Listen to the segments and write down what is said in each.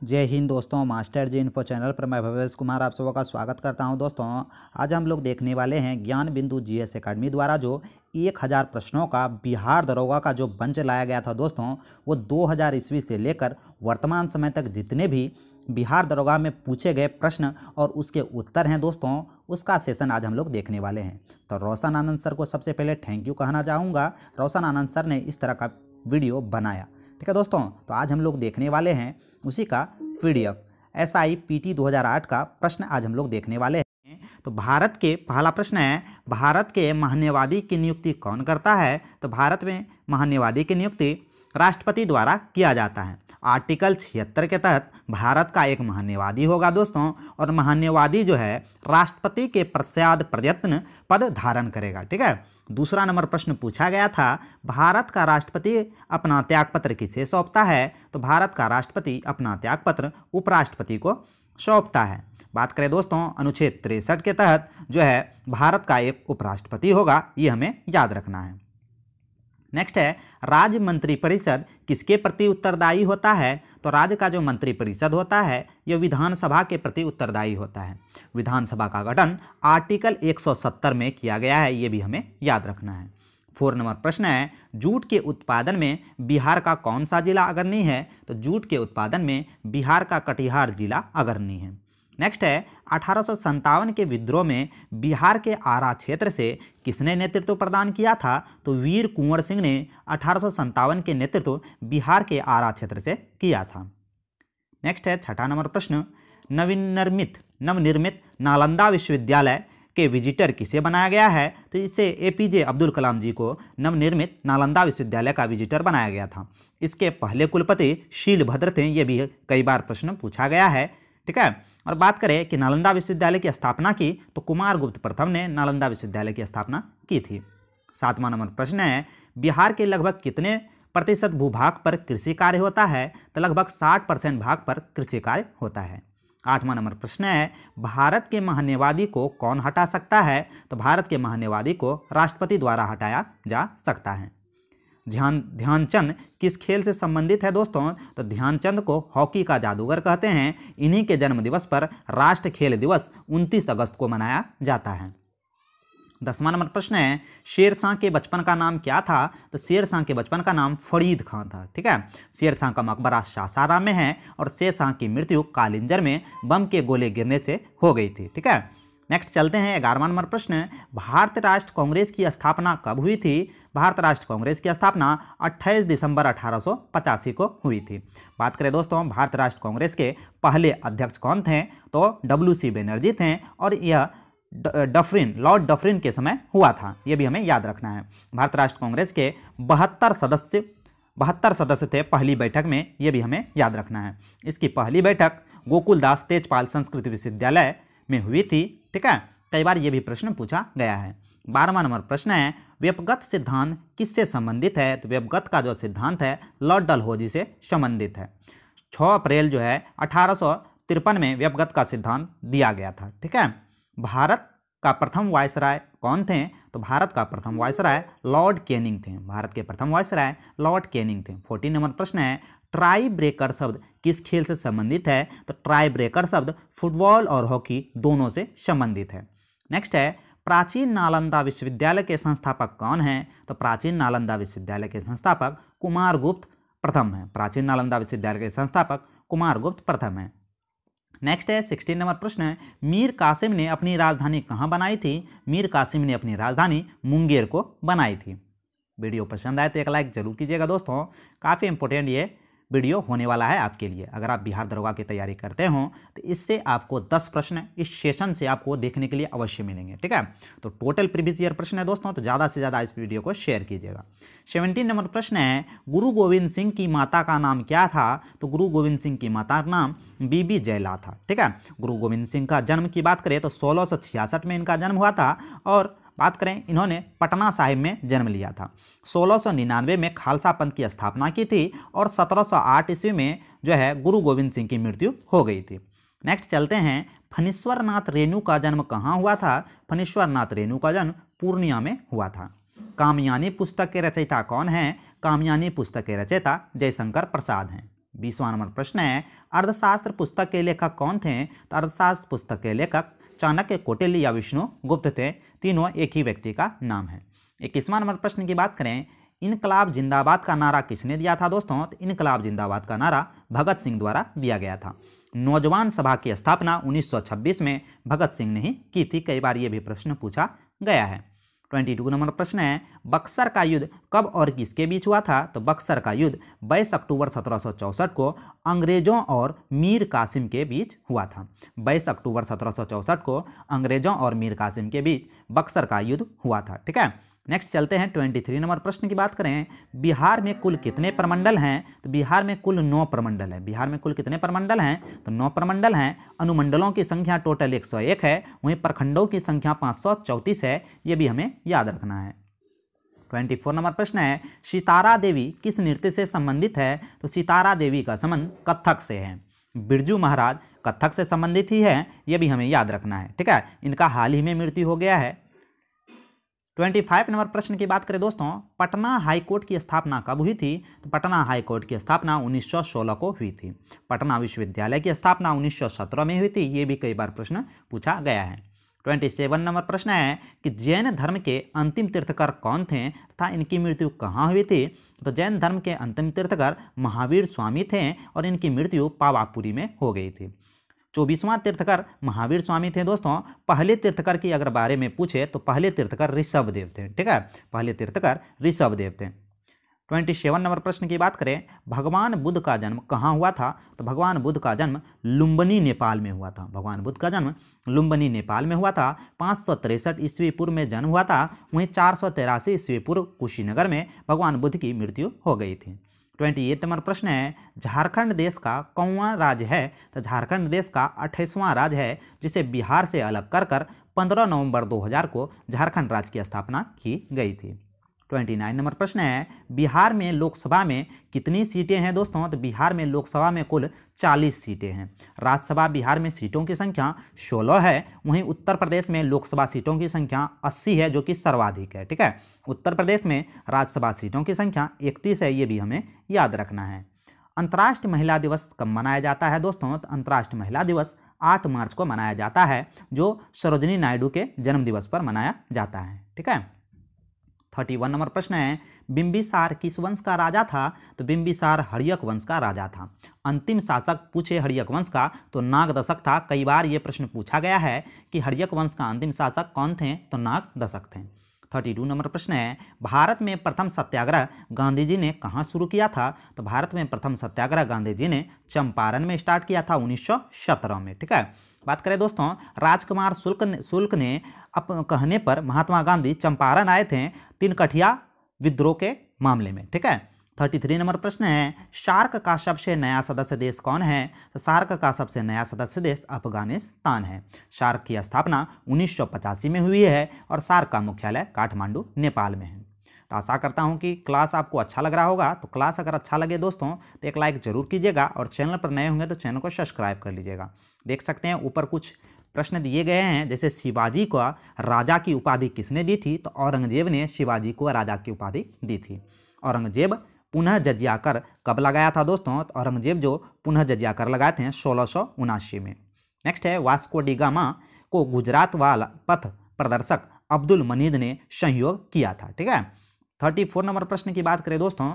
जय हिंद दोस्तों, मास्टर जी info channel पर मैं भवेश कुमार आप सबका स्वागत करता हूं। दोस्तों आज हम लोग देखने वाले हैं ज्ञान बिंदु जीएस एकेडमी द्वारा जो 1000 प्रश्नों का बिहार दरोगा का जो बंच लाया गया था दोस्तों, वो 2000 ईस्वी से लेकर वर्तमान समय तक जितने भी बिहार दरोगा में पूछे गए प्रश्न और उसके उत्तर हैं दोस्तों, उसका सेशन आज हम लोग देखने वाले हैं। तो रोशन आनंद सर को सबसे पहले थैंक यू कहना चाहूँगा। रोशन आनंद सर ने इस तरह का वीडियो बनाया। ठीक है दोस्तों, तो आज हम लोग देखने वाले हैं उसी का PDF SIPT 2008 का प्रश्न आज हम लोग देखने वाले हैं। तो भारत के पहला प्रश्न है, भारत के महान्यवादी की नियुक्ति कौन करता है? तो भारत में महान्यवादी की नियुक्ति राष्ट्रपति द्वारा किया जाता है। आर्टिकल 76 के तहत भारत का एक महान्यवादी होगा दोस्तों, और महान्यवादी जो है राष्ट्रपति के पश्चात प्रयत्न पद धारण करेगा। ठीक है। दूसरा नंबर प्रश्न पूछा गया था, भारत का राष्ट्रपति अपना त्यागपत्र किसे सौंपता है? तो भारत का राष्ट्रपति अपना त्यागपत्र उपराष्ट्रपति को सौंपता है। बात करें दोस्तों अनुच्छेद 63 के तहत जो है भारत का एक उपराष्ट्रपति होगा, ये हमें याद रखना है। नेक्स्ट है, राज्य मंत्रिपरिषद किसके प्रति उत्तरदायी होता है? तो राज्य का जो मंत्रिपरिषद होता है यह विधानसभा के प्रति उत्तरदायी होता है। विधानसभा का गठन आर्टिकल 170 में किया गया है, ये भी हमें याद रखना है। 4 नंबर प्रश्न है, जूट के उत्पादन में बिहार का कौन सा जिला अग्रणी है? तो जूट के उत्पादन में बिहार का कटिहार जिला अग्रणी है। नेक्स्ट है, 1857 के विद्रोह में बिहार के आरा क्षेत्र से किसने नेतृत्व प्रदान किया था? तो वीर कुंवर सिंह ने 1857 के नेतृत्व बिहार के आरा क्षेत्र से किया था। नेक्स्ट है 6ठा नंबर प्रश्न, नवनिर्मित नालंदा विश्वविद्यालय के विजिटर किसे बनाया गया है? तो इसे APJ अब्दुल कलाम जी को नवनिर्मित नालंदा विश्वविद्यालय का विजिटर बनाया गया था। इसके पहले कुलपति शीलभद्र थे, ये भी कई बार प्रश्न पूछा गया है। ठीक है। और बात करें कि नालंदा विश्वविद्यालय की स्थापना की, तो कुमारगुप्त प्रथम ने नालंदा विश्वविद्यालय की स्थापना की थी। 7वां नंबर प्रश्न है, बिहार के लगभग कितने प्रतिशत भूभाग पर कृषि कार्य होता है? तो लगभग 60% भाग पर कृषि कार्य होता है। 8वां नंबर प्रश्न है, भारत के महान्यवादी को कौन हटा सकता है? तो भारत के महान्यवादी को राष्ट्रपति द्वारा हटाया जा सकता है। ध्यानचंद किस खेल से संबंधित है दोस्तों? तो ध्यानचंद को हॉकी का जादूगर कहते हैं। इन्हीं के जन्म दिवस पर राष्ट्र खेल दिवस 29 अगस्त को मनाया जाता है। 10वां नंबर प्रश्न है, शेरशाह के बचपन का नाम क्या था? तो शेरशाह के बचपन का नाम फरीद खां था। ठीक है। शेरशाह का मकबरा सासाराम में है और शेरशाह की मृत्यु कालिंजर में बम के गोले गिरने से हो गई थी। ठीक है। नेक्स्ट चलते हैं 11वां नंबर प्रश्न, भारत राष्ट्र कांग्रेस की स्थापना कब हुई थी? भारत राष्ट्र कांग्रेस की स्थापना 28 दिसंबर 1885 को हुई थी। बात करें दोस्तों भारत राष्ट्र कांग्रेस के पहले अध्यक्ष कौन थे? तो WC बैनर्जी थे, और यह लॉर्ड डफरिन के समय हुआ था, यह भी हमें याद रखना है। भारत राष्ट्र कांग्रेस के 72 सदस्य थे पहली बैठक में, यह भी हमें याद रखना है। इसकी पहली बैठक गोकुलदास तेजपाल संस्कृत विश्वविद्यालय में हुई थी। ठीक है। कई बार ये भी प्रश्न पूछा गया है। 12वां नंबर प्रश्न है, व्यपगत सिद्धांत किससे संबंधित है? तो व्यपगत का जो सिद्धांत है लॉर्ड डलहौजी से संबंधित है। 6 अप्रैल जो है 1853 में व्यपगत का सिद्धांत दिया गया था। ठीक है। भारत का प्रथम वायसराय कौन थे? तो भारत का प्रथम वायसराय लॉर्ड कैनिंग थे। भारत के प्रथम वायसराय लॉर्ड कैनिंग थे। 14 नंबर प्रश्न है, ट्राई ब्रेकर शब्द किस खेल से संबंधित है? तो ट्राई ब्रेकर शब्द फुटबॉल और हॉकी दोनों से संबंधित है। नेक्स्ट है, प्राचीन नालंदा विश्वविद्यालय के संस्थापक कौन हैं? तो प्राचीन नालंदा विश्वविद्यालय के संस्थापक कुमारगुप्त प्रथम है। प्राचीन नालंदा विश्वविद्यालय के संस्थापक कुमारगुप्त प्रथम है। नेक्स्ट है 16 नंबर प्रश्न है, मीर कासिम ने अपनी राजधानी कहाँ बनाई थी? मीर कासिम ने अपनी राजधानी मुंगेर को बनाई थी। वीडियो पसंद आए तो एक लाइक जरूर कीजिएगा दोस्तों, काफ़ी इंपॉर्टेंट ये वीडियो होने वाला है आपके लिए। अगर आप बिहार दरोगा की तैयारी करते हो तो इससे आपको 10 प्रश्न इस सेशन से आपको देखने के लिए अवश्य मिलेंगे। ठीक है। तो टोटल प्रीवियस ईयर प्रश्न है दोस्तों, तो ज़्यादा से ज़्यादा इस वीडियो को शेयर कीजिएगा। 17 नंबर प्रश्न है, गुरु गोविंद सिंह की माता का नाम क्या था? तो गुरु गोविंद सिंह की माता का नाम बीबी जयला था। ठीक है। गुरु गोविंद सिंह का जन्म की बात करें तो 1666 में इनका जन्म हुआ था, और बात करें इन्होंने पटना साहिब में जन्म लिया था। 1699 में खालसा पंथ की स्थापना की थी, और 1708 ईस्वी में जो है गुरु गोविंद सिंह की मृत्यु हो गई थी। नेक्स्ट चलते हैं, फणीश्वर नाथ रेणु का जन्म कहाँ हुआ था? फणीश्वर नाथ रेणु का जन्म पूर्णिया में हुआ था। कामयानी पुस्तक के रचयिता कौन हैं? कामयानी पुस्तक के रचयिता जयशंकर प्रसाद हैं। 20वां नंबर प्रश्न है अर्थशास्त्र पुस्तक के लेखक कौन थे? तो अर्थशास्त्र पुस्तक के लेखक चाणक्य, कौटिल्य या विष्णुगुप्त थे। तीनों एक ही व्यक्ति का नाम है। 21वां नंबर प्रश्न की बात करें, इनकलाब जिंदाबाद का नारा किसने दिया था दोस्तों? तो इनकलाब जिंदाबाद का नारा भगत सिंह द्वारा दिया गया था। नौजवान सभा की स्थापना 1926 में भगत सिंह ने ही की थी। कई बार ये भी प्रश्न पूछा गया है। 22 नंबर प्रश्न है बक्सर का युद्ध कब और किसके बीच हुआ था? तो बक्सर का युद्ध 22 अक्टूबर 1764 को अंग्रेजों और मीर कासिम के बीच हुआ था। 22 अक्टूबर 1764 को अंग्रेजों और मीर कासिम के बीच बक्सर का युद्ध हुआ था। ठीक है, नेक्स्ट चलते हैं 23 नंबर प्रश्न की बात करें, बिहार में कुल कितने प्रमंडल हैं? तो बिहार में कुल 9 प्रमंडल हैं। बिहार में कुल कितने प्रमंडल हैं? तो 9 प्रमंडल हैं। अनुमंडलों की संख्या टोटल 101 है। वहीं प्रखंडों की संख्या 534 है। ये भी हमें याद रखना है। 24 नंबर प्रश्न है सितारा देवी किस नृत्य से संबंधित है? तो सितारा देवी का संबंध कथक से है। बिरजू महाराज कथक से संबंधित ही है। यह भी हमें याद रखना है। ठीक है, इनका हाल ही में मृत्यु हो गया है। 25 नंबर प्रश्न की बात करें दोस्तों, पटना हाईकोर्ट की स्थापना कब हुई थी? तो पटना हाईकोर्ट की स्थापना 1916 को हुई थी। पटना विश्वविद्यालय की स्थापना 1917 में हुई थी। ये भी कई बार प्रश्न पूछा गया है। 27 नंबर प्रश्न है कि जैन धर्म के अंतिम तीर्थकर कौन थे तथा इनकी मृत्यु कहाँ हुई थी? तो जैन धर्म के अंतिम तीर्थकर महावीर स्वामी थे और इनकी मृत्यु पावापुरी में हो गई थी। 24वां तीर्थकर महावीर स्वामी थे दोस्तों। पहले तीर्थकर की अगर बारे में पूछे तो पहले तीर्थकर ऋषभदेव थे। ठीक है, पहले तीर्थकर ऋषभदेव थे। 27 नंबर प्रश्न की बात करें, भगवान बुद्ध का जन्म कहाँ हुआ था? तो भगवान बुद्ध का जन्म लुम्बिनी नेपाल में हुआ था। भगवान बुद्ध का जन्म लुम्बिनी नेपाल में हुआ था। 563 ईस्वी पूर्व में जन्म हुआ था। वहीं 483 ईस्वी पूर्व कुशीनगर में भगवान बुद्ध की मृत्यु हो गई थी। 28 नंबर प्रश्न है झारखंड देश का कौनवा राज्य है? तो झारखंड देश का 28वां राज्य है, जिसे बिहार से अलग कर 15 नवंबर 2000 को झारखंड राज्य की स्थापना की गई थी। 29 नंबर प्रश्न है बिहार में लोकसभा में कितनी सीटें हैं दोस्तों? तो बिहार में लोकसभा में कुल 40 सीटें हैं। राज्यसभा बिहार में सीटों की संख्या 16 है। वहीं उत्तर प्रदेश में लोकसभा सीटों की संख्या 80 है, जो कि सर्वाधिक है। ठीक है, उत्तर प्रदेश में राज्यसभा सीटों की संख्या 31 है। ये भी हमें याद रखना है। अंतर्राष्ट्रीय महिला दिवस कब मनाया जाता है दोस्तों? तो अंतर्राष्ट्रीय महिला दिवस 8 मार्च को मनाया जाता है, जो सरोजिनी नायडू के जन्म दिवस पर मनाया जाता है। ठीक है, 31 नंबर प्रश्न है बिंबिसार किस वंश का राजा था? तो बिंबिसार हर्यक वंश का राजा था। अंतिम शासक पूछे हर्यक वंश का तो नागदशक था। कई बार ये प्रश्न पूछा गया है कि हर्यक वंश का अंतिम शासक कौन थे? तो नागदशक थे। 32 नंबर प्रश्न है भारत में प्रथम सत्याग्रह गांधी जी ने कहाँ शुरू किया था? तो भारत में प्रथम सत्याग्रह गांधी जी ने चंपारण में स्टार्ट किया था 1917 में। ठीक है, बात करें दोस्तों, राजकुमार शुक्ल ने कहने पर महात्मा गांधी चंपारण आए थे तिनकठिया विद्रोह के मामले में। ठीक है, 33 नंबर प्रश्न है सार्क का सबसे नया सदस्य देश कौन है? तो सार्क का सबसे नया सदस्य देश अफगानिस्तान है। सार्क की स्थापना 1985 में हुई है और सार्क का मुख्यालय काठमांडू नेपाल में है। तो आशा करता हूं कि क्लास आपको अच्छा लग रहा होगा। तो क्लास अगर अच्छा लगे दोस्तों तो एक लाइक जरूर कीजिएगा और चैनल पर नए होंगे तो चैनल को सब्सक्राइब कर लीजिएगा। देख सकते हैं ऊपर कुछ प्रश्न दिए गए हैं, जैसे शिवाजी को राजा की उपाधि किसने दी थी? तो औरंगजेब ने शिवाजी को राजा की उपाधि दी थी। औरंगजेब पुनः जजिया कर कब लगाया था दोस्तों? तो औरंगजेब जो पुनः जजिया कर लगाए थे 1679 में। नेक्स्ट है वास्को डी गामा को गुजरात वाला पथ प्रदर्शक अब्दुल मनीद ने सहयोग किया था। ठीक है, 34 नंबर प्रश्न की बात करें दोस्तों,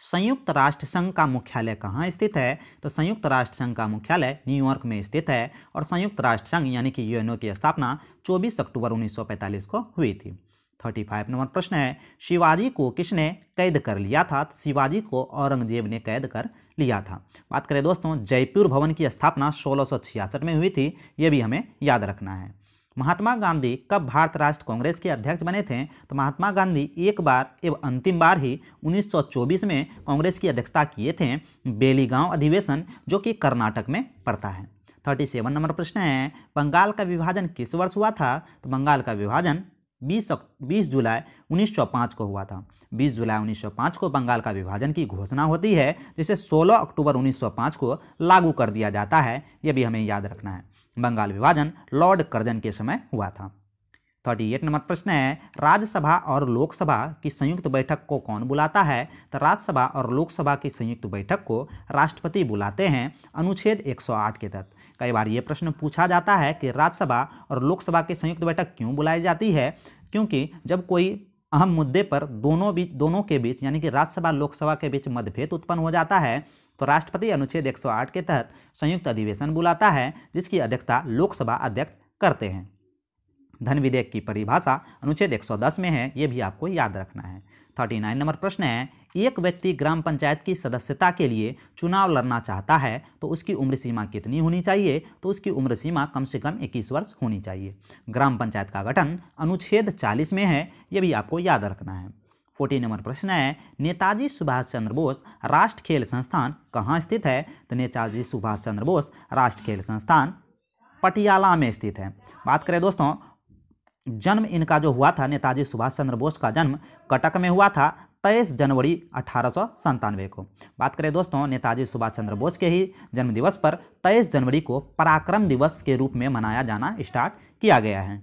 संयुक्त राष्ट्र संघ का मुख्यालय कहाँ स्थित है? तो संयुक्त राष्ट्र संघ का मुख्यालय न्यूयॉर्क में स्थित है और संयुक्त राष्ट्र संघ यानी कि यूएनओ की स्थापना 24 अक्टूबर 1945 को हुई थी। 35 नंबर प्रश्न है शिवाजी को किसने कैद कर लिया था? तो शिवाजी को औरंगजेब ने कैद कर लिया था। बात करें दोस्तों, जयपुर भवन की स्थापना 1666 में हुई थी। ये भी हमें याद रखना है। महात्मा गांधी कब भारत राष्ट्र कांग्रेस के अध्यक्ष बने थे? तो महात्मा गांधी एक बार एवं अंतिम बार ही 1924 में कांग्रेस की अध्यक्षता किए थे, बेलीगांव अधिवेशन, जो कि कर्नाटक में पड़ता है। 37 नंबर प्रश्न है बंगाल का विभाजन किस वर्ष हुआ था? तो बंगाल का विभाजन 20 जुलाई 1905 को हुआ था। 20 जुलाई 1905 को बंगाल का विभाजन की घोषणा होती है, जिसे 16 अक्टूबर 1905 को लागू कर दिया जाता है। यह भी हमें याद रखना है। बंगाल विभाजन लॉर्ड कर्जन के समय हुआ था। 38 नंबर प्रश्न है, राज्यसभा और लोकसभा की संयुक्त बैठक को कौन बुलाता है? तो राज्यसभा और लोकसभा की संयुक्त बैठक को राष्ट्रपति बुलाते हैं अनुच्छेद 108 के तहत। कई बार ये प्रश्न पूछा जाता है कि राज्यसभा और लोकसभा की संयुक्त बैठक क्यों बुलाई जाती है? क्योंकि जब कोई अहम मुद्दे पर दोनों के बीच यानी कि राज्यसभा लोकसभा के बीच मतभेद उत्पन्न हो जाता है तो राष्ट्रपति अनुच्छेद 108 के तहत संयुक्त अधिवेशन बुलाता है, जिसकी अध्यक्षता लोकसभा अध्यक्ष करते हैं। धन विधेयक की परिभाषा अनुच्छेद 110 में है, ये भी आपको याद रखना है। 39 नंबर प्रश्न है, एक व्यक्ति ग्राम पंचायत की सदस्यता के लिए चुनाव लड़ना चाहता है तो उसकी उम्र सीमा कितनी होनी चाहिए? तो उसकी उम्र सीमा कम से कम 21 वर्ष होनी चाहिए। ग्राम पंचायत का गठन अनुच्छेद 40 में है, ये भी आपको याद रखना है। 40 नंबर प्रश्न है, नेताजी सुभाष चंद्र बोस राष्ट्रीय खेल संस्थान कहाँ स्थित है? तो नेताजी सुभाष चंद्र बोस राष्ट्रीय खेल संस्थान पटियाला में स्थित है। बात करें दोस्तों, जन्म इनका जो हुआ था, नेताजी सुभाष चंद्र बोस का जन्म कटक में हुआ था 23 जनवरी 1897 को। बात करें दोस्तों, नेताजी सुभाष चंद्र बोस के ही जन्म दिवस पर 23 जनवरी को पराक्रम दिवस के रूप में मनाया जाना स्टार्ट किया गया है।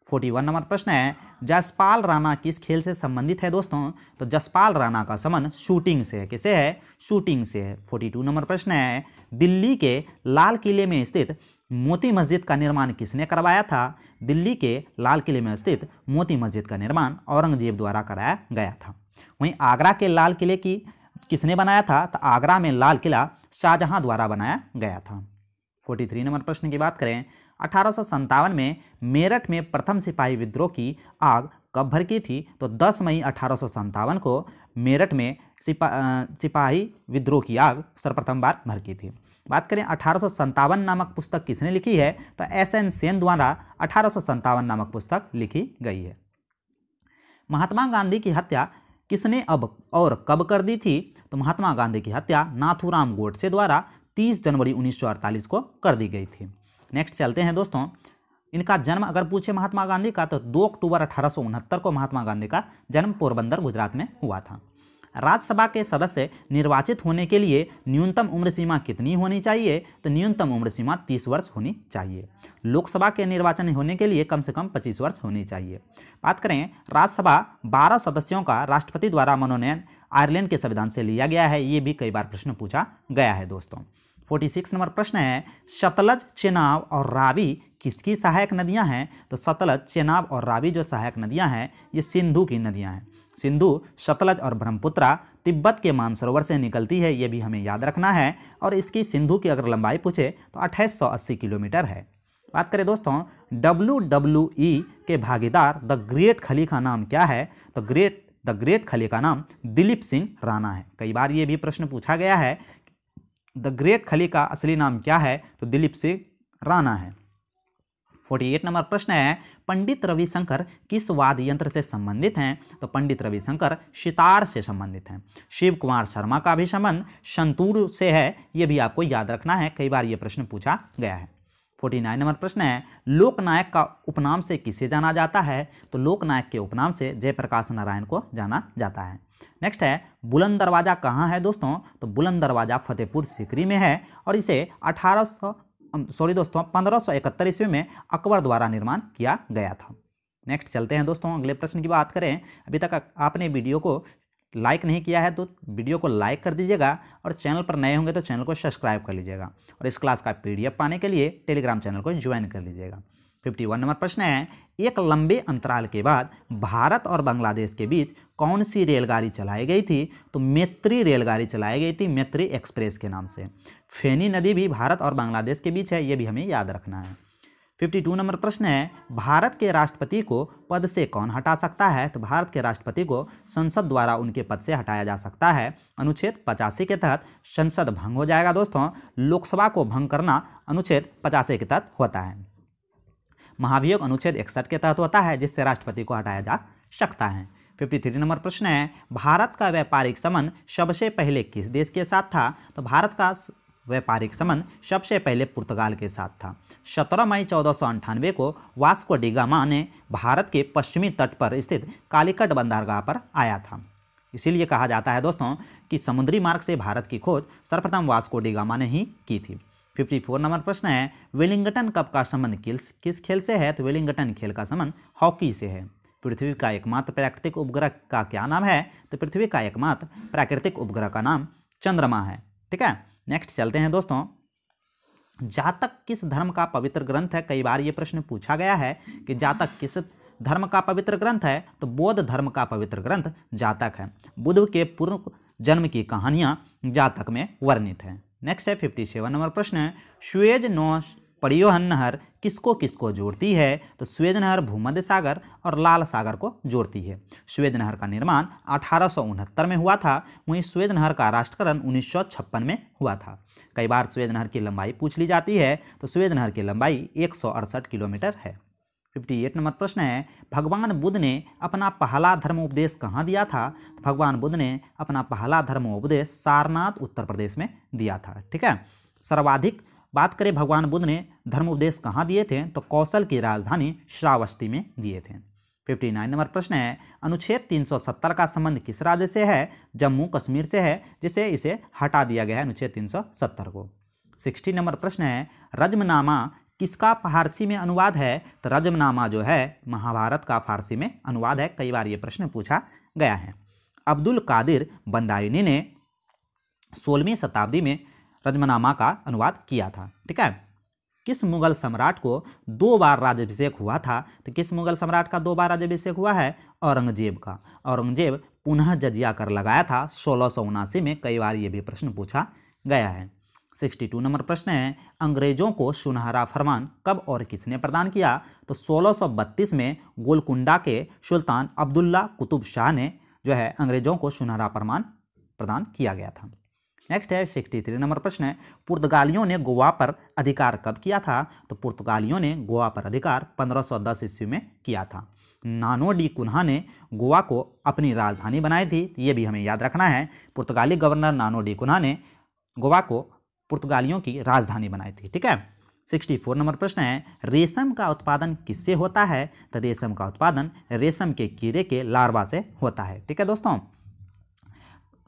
41 नंबर प्रश्न है, जसपाल राणा किस खेल से संबंधित है दोस्तों? तो जसपाल राणा का संबंध शूटिंग से है। किसे है? शूटिंग से है। 42 नंबर प्रश्न है, दिल्ली के लाल किले में स्थित मोती मस्जिद का निर्माण किसने करवाया था? दिल्ली के लाल किले में स्थित मोती मस्जिद का निर्माण औरंगजेब द्वारा कराया गया था। वहीं आगरा के लाल किले की किसने बनाया था? तो आगरा में लाल किला शाहजहां द्वारा बनाया गया था। 43 नंबर प्रश्न की बात करें, 1857 में मेरठ में प्रथम सिपाही विद्रोह की आग कब भड़की थी? तो 10 मई 1857 को मेरठ में सिपाही विद्रोह की आग सर्वप्रथम बार भड़की थी। बात करें 1857 नामक पुस्तक किसने लिखी है? तो एसएन सेन द्वारा 1857 नामक पुस्तक लिखी गई है। महात्मा गांधी की हत्या किसने अब और कब कर दी थी? तो महात्मा गांधी की हत्या नाथूराम गोडसे द्वारा 30 जनवरी 1948 को कर दी गई थी। नेक्स्ट चलते हैं दोस्तों, इनका जन्म अगर पूछे महात्मा गांधी का तो 2 अक्टूबर 1869 को महात्मा गांधी का जन्म पोरबंदर गुजरात में हुआ था। राज्यसभा के सदस्य निर्वाचित होने के लिए न्यूनतम उम्र सीमा कितनी होनी चाहिए? तो न्यूनतम उम्र सीमा 30 वर्ष होनी चाहिए। लोकसभा के निर्वाचन होने के लिए कम से कम 25 वर्ष होनी चाहिए। बात करें, राज्यसभा 12 सदस्यों का राष्ट्रपति द्वारा मनोनयन आयरलैंड के संविधान से लिया गया है, ये भी कई बार प्रश्न पूछा गया है दोस्तों। 46 नंबर प्रश्न है, सतलज, चेनाब और रावी किसकी सहायक नदियां हैं? तो सतलज, चेनाब और रावी जो सहायक नदियां हैं ये सिंधु की नदियां हैं। सिंधु, सतलज और ब्रह्मपुत्रा तिब्बत के मानसरोवर से निकलती है, ये भी हमें याद रखना है। और इसकी सिंधु की अगर लंबाई पूछे तो 2880 किलोमीटर है। बात करें दोस्तों, WWE के भागीदार द ग्रेट खली का नाम क्या है? तो द ग्रेट खली का नाम दिलीप सिंह राणा है। कई बार ये भी प्रश्न पूछा गया है, द ग्रेट खली का असली नाम क्या है? तो दिलीप सिंह राणा है। 48 नंबर प्रश्न है, पंडित रविशंकर किस वाद्य यंत्र से संबंधित हैं? तो पंडित रविशंकर सितार से संबंधित हैं। शिव कुमार शर्मा का भी संबंध संतूर से है, ये भी आपको याद रखना है, कई बार ये प्रश्न पूछा गया है। 49 नंबर प्रश्न है, लोकनायक का उपनाम से किसे जाना जाता है? तो लोकनायक के उपनाम से जयप्रकाश नारायण को जाना जाता है। नेक्स्ट है, बुलंद दरवाजा कहाँ है दोस्तों? तो बुलंद दरवाजा फतेहपुर सीकरी में है और इसे 1571 ईस्वी में अकबर द्वारा निर्माण किया गया था। नेक्स्ट चलते हैं दोस्तों, अगले प्रश्न की बात करें। अभी तक आपने वीडियो को लाइक नहीं किया है तो वीडियो को लाइक कर दीजिएगा और चैनल पर नए होंगे तो चैनल को सब्सक्राइब कर लीजिएगा और इस क्लास का PDF पाने के लिए टेलीग्राम चैनल को ज्वाइन कर लीजिएगा। 51 नंबर प्रश्न है, एक लंबे अंतराल के बाद भारत और बांग्लादेश के बीच कौन सी रेलगाड़ी चलाई गई थी? तो मैत्री रेलगाड़ी चलाई गई थी, मैत्री एक्सप्रेस के नाम से। फेनी नदी भी भारत और बांग्लादेश के बीच है, ये भी हमें याद रखना है। 52 नंबर प्रश्न है, भारत के राष्ट्रपति को पद से कौन हटा सकता है? तो भारत के राष्ट्रपति को संसद द्वारा उनके पद से हटाया जा सकता है। अनुच्छेद 85 के तहत संसद भंग हो जाएगा दोस्तों। लोकसभा को भंग करना अनुच्छेद 85 के तहत होता है। महाभियोग अनुच्छेद 61 के तहत होता है, जिससे राष्ट्रपति को हटाया जा सकता है। 53 नंबर प्रश्न है, भारत का व्यापारिक संबंध सबसे पहले किस देश के साथ था? तो भारत का व्यापारिक संबंध सबसे पहले पुर्तगाल के साथ था। 17 मई 1498 को वास्को डी गामा ने भारत के पश्चिमी तट पर स्थित कालीकट बंदरगाह पर आया था। इसीलिए कहा जाता है दोस्तों कि समुद्री मार्ग से भारत की खोज सर्वप्रथम वास्को डी गामा ने ही की थी। 54 नंबर प्रश्न है, वेलिंगटन कप का संबंध किस खेल से है? तो वेलिंगटन खेल का संबंध हॉकी से है। पृथ्वी का एकमात्र प्राकृतिक उपग्रह का क्या नाम है? तो पृथ्वी का एकमात्र प्राकृतिक उपग्रह का नाम चंद्रमा है। ठीक है, नेक्स्ट चलते हैं दोस्तों। जातक किस धर्म का पवित्र ग्रंथ है? कई बार ये प्रश्न पूछा गया है कि जातक किस धर्म का पवित्र ग्रंथ है? तो बौद्ध धर्म का पवित्र ग्रंथ जातक है। बुद्ध के पूर्व जन्म की कहानियां जातक में वर्णित है। नेक्स्ट है 57 नंबर प्रश्न है, स्वेज नौ परिवहन नहर किसको किसको जोड़ती है? तो स्वेज नहर भूमध्य सागर और लाल सागर को जोड़ती है। स्वेज नहर का निर्माण 1869 में हुआ था, वहीं स्वेज नहर का राष्ट्रीयकरण 1956 में हुआ था। कई बार स्वेज नहर की लंबाई पूछ ली जाती है, तो स्वेज नहर की लंबाई 168 किलोमीटर है। 58 नंबर प्रश्न है, भगवान बुद्ध ने अपना पहला धर्म उपदेश कहाँ दिया था? तो भगवान बुद्ध ने अपना पहला धर्म उपदेश सारनाथ उत्तर प्रदेश में दिया था। ठीक है, सर्वाधिक बात करें भगवान बुद्ध ने धर्म उपदेश कहाँ दिए थे? तो कौशल की राजधानी श्रावस्ती में दिए थे। 59 नंबर प्रश्न है, अनुच्छेद 370 का संबंध किस राज्य से है? जम्मू कश्मीर से है, जिसे इसे हटा दिया गया है अनुच्छेद 370 को। 60 नंबर प्रश्न है, रज्मनामा किसका फारसी में अनुवाद है? तो रज्मनामा जो है महाभारत का फारसी में अनुवाद है। कई बार ये प्रश्न पूछा गया है। अब्दुल कादिर बंदायूनी ने 16वीं शताब्दी में रज्मनामा का अनुवाद किया था। ठीक है, किस मुगल सम्राट को 2 बार राज्याभिषेक हुआ था? तो किस मुगल सम्राट का 2 बार राज्याभिषेक हुआ है? औरंगजेब का। औरंगजेब पुनः जजिया कर लगाया था 1679 में। कई बार ये भी प्रश्न पूछा गया है। 62 नंबर प्रश्न है, अंग्रेजों को सुनहरा फरमान कब और किसने प्रदान किया? तो 1632 में गोलकुंडा के सुल्तान अब्दुल्ला कुतुब शाह ने जो है अंग्रेजों को सुनहरा फरमान प्रदान किया गया था। नेक्स्ट है 63 नंबर प्रश्न है, पुर्तगालियों ने गोवा पर अधिकार कब किया था? तो पुर्तगालियों ने गोवा पर अधिकार 1510 ईस्वी में किया था। नानो डी कुन्हा ने गोवा को अपनी राजधानी बनाई थी, ये भी हमें याद रखना है। पुर्तगाली गवर्नर नानो डी कुन्हा ने गोवा को पुर्तगालियों की राजधानी बनाई थी। ठीक है, 64 नंबर प्रश्न है, रेशम का उत्पादन किससे होता है? तो रेशम का उत्पादन रेशम के कीड़े के लार्वा से होता है। ठीक है दोस्तों,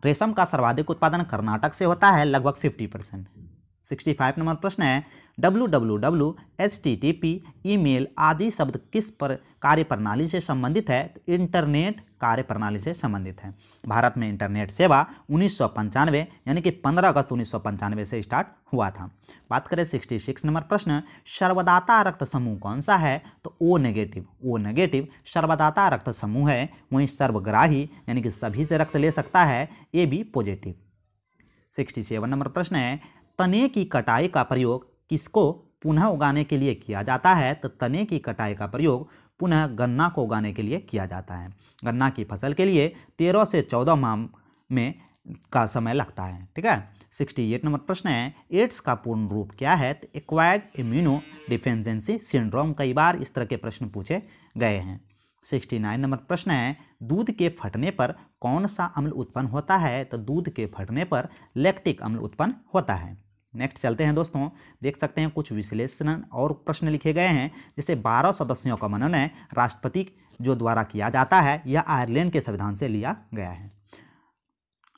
रेशम का सर्वाधिक उत्पादन कर्नाटक से होता है, लगभग 50%। 65 नंबर प्रश्न है, www, HTTP, ईमेल आदि शब्द किस पर कार्य प्रणाली से संबंधित है? तो इंटरनेट कार्य प्रणाली से संबंधित है। भारत में इंटरनेट सेवा 1995 यानी कि 15 अगस्त 1995 से स्टार्ट हुआ था। बात करें 66 नंबर प्रश्न, सर्वदाता रक्त समूह कौन सा है? तो ओ नेगेटिव सर्वदाता रक्त समूह है। वहीं सर्वग्राही यानी कि सभी से रक्त ले सकता है, ए बी पॉजिटिव। 67 नंबर प्रश्न है, तने की कटाई का प्रयोग किसको पुनः उगाने के लिए किया जाता है? तो तने की कटाई का प्रयोग पुनः गन्ना को उगाने के लिए किया जाता है। गन्ना की फसल के लिए 13 से 14 माह में का समय लगता है। ठीक है, 68 नंबर प्रश्न है, एड्स का पूर्ण रूप क्या है? तो एक्वायर्ड इम्यूनो डिफिशियंसी सिंड्रोम। कई बार इस तरह के प्रश्न पूछे गए हैं। 69 नंबर प्रश्न है, दूध के फटने पर कौन सा अम्ल उत्पन्न होता है? तो दूध के फटने पर लैक्टिक अम्ल उत्पन्न होता है। नेक्स्ट चलते हैं दोस्तों, देख सकते हैं कुछ विश्लेषण और प्रश्न लिखे गए हैं। जैसे 12 सदस्यों का मनोनयन राष्ट्रपति जो द्वारा किया जाता है, यह आयरलैंड के संविधान से लिया गया है।